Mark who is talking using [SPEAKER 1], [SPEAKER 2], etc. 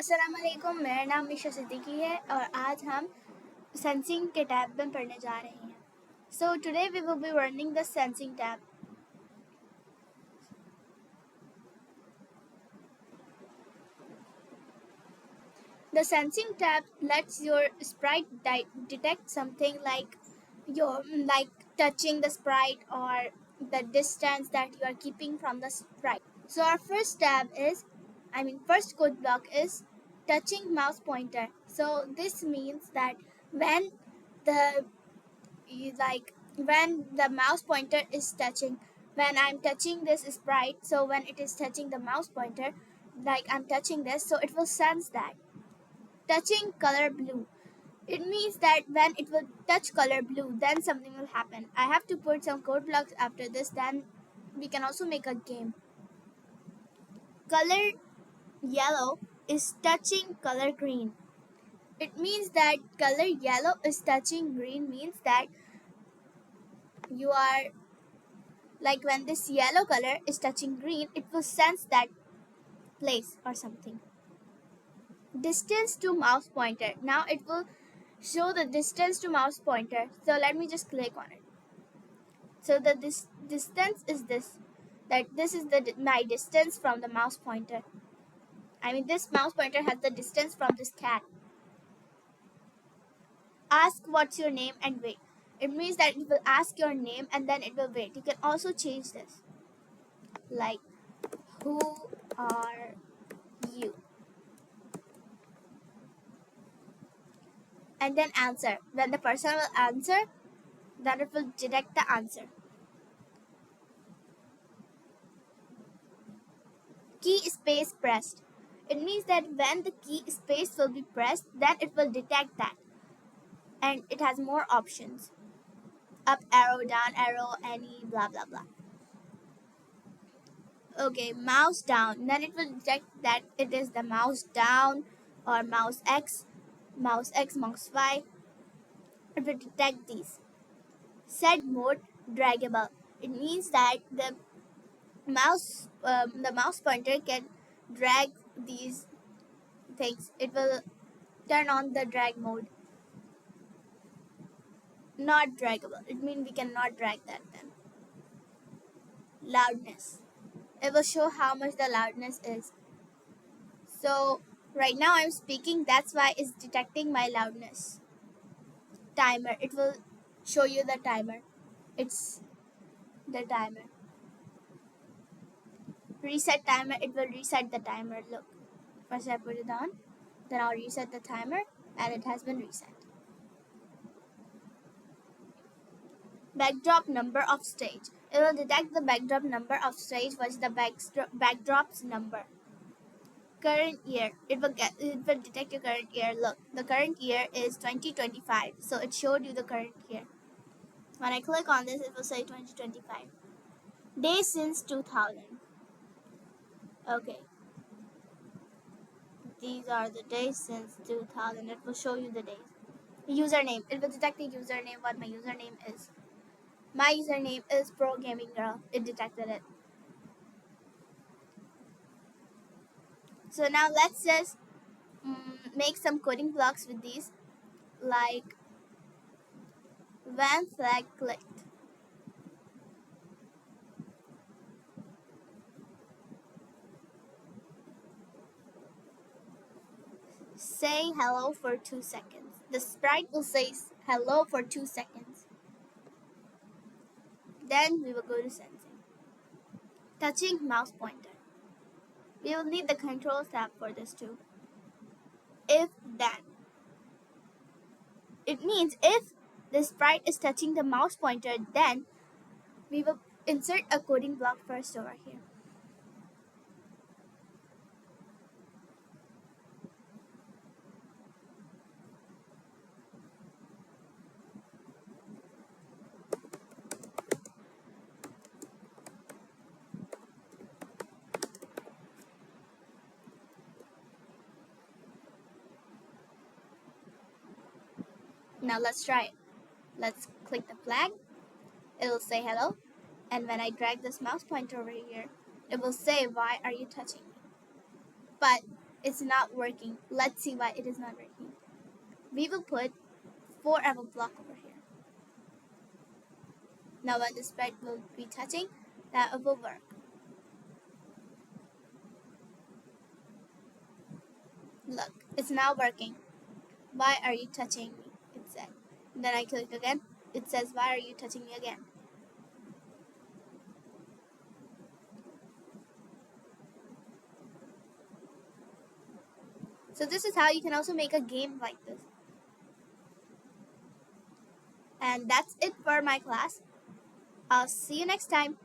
[SPEAKER 1] अस्सलाम वालेकुम, मेरा नाम मिशा सिद्दीकी है और आज हम सेंसिंग के टैब में पढ़ने जा रहे हैं. So today we will be learning the sensing tab. The sensing tab lets your sprite detect something like touching the sprite or the distance that you are keeping from the sprite. So our first code block is touching mouse pointer. So this means that when the when the mouse pointer is touching, when I'm touching this sprite, so when it is touching the mouse pointer, like I'm touching this, so it will sense that. Touching color blue, it means that when it will touch color blue, then something will happen. I have to put some code blocks after this, then we can also make a game. Color yellow is touching color green. It means that color yellow is touching green means that you are like when this yellow color is touching green, it will sense that place or something. Distance to mouse pointer. Now it will show the distance to mouse pointer. So let me just click on it. So this distance is this. That this is my distance from the mouse pointer. This mouse pointer has the distance from this cat. Ask what's your name and wait. It means that it will ask your name and then it will wait. You can also change this. Like, who are you? And then answer. When the person will answer, then it will detect the answer. Key space pressed. It means that when the key space will be pressed, then it will detect that. And it has more options. Up arrow, down arrow, any blah blah blah. Okay, mouse down. Then it will detect that it is the mouse down or mouse X, mouse Y. It will detect these. Set mode draggable. It means that the mouse pointer can drag these things. It will turn on the drag mode. Not draggable. It means we cannot drag that then. Loudness. It will show how much the loudness is. So right now I'm speaking, that's why it's detecting my loudness. Timer. It will show you the timer. It's the timer. Reset timer. It will reset the timer. Look. First I put it on. Then I'll reset the timer and it has been reset. Backdrop number of stage. It will detect the backdrop number of stage, which is the backdrop's number. Current year. It will detect your current year. Look, the current year is 2025. So it showed you the current year. When I click on this, it will say 2025. Days since 2000. Okay. These are the days since 2000. It will show you the days. Username. It will detect the username, what my username is. My username is Pro Gaming Girl. It detected it. So now let's just make some coding blocks with these, like when flag clicked. Say hello for 2 seconds. The sprite will say hello for 2 seconds. Then we will go to sensing. Touching mouse pointer. We will need the controls tab for this too. If then. It means if the sprite is touching the mouse pointer, then we will insert a coding block first over here. Now let's try it. Let's click the flag. It will say hello. And when I drag this mouse pointer over here, it will say, why are you touching me? But It's not working. Let's see why it is not working. We will put 4 block over here. Now when the spread will be touching, that will work. Look, it's now working. Why are you touching me? It said. And then I click again. It says, why are you touching me again? So this is how you can also make a game like this. And that's it for my class. I'll see you next time.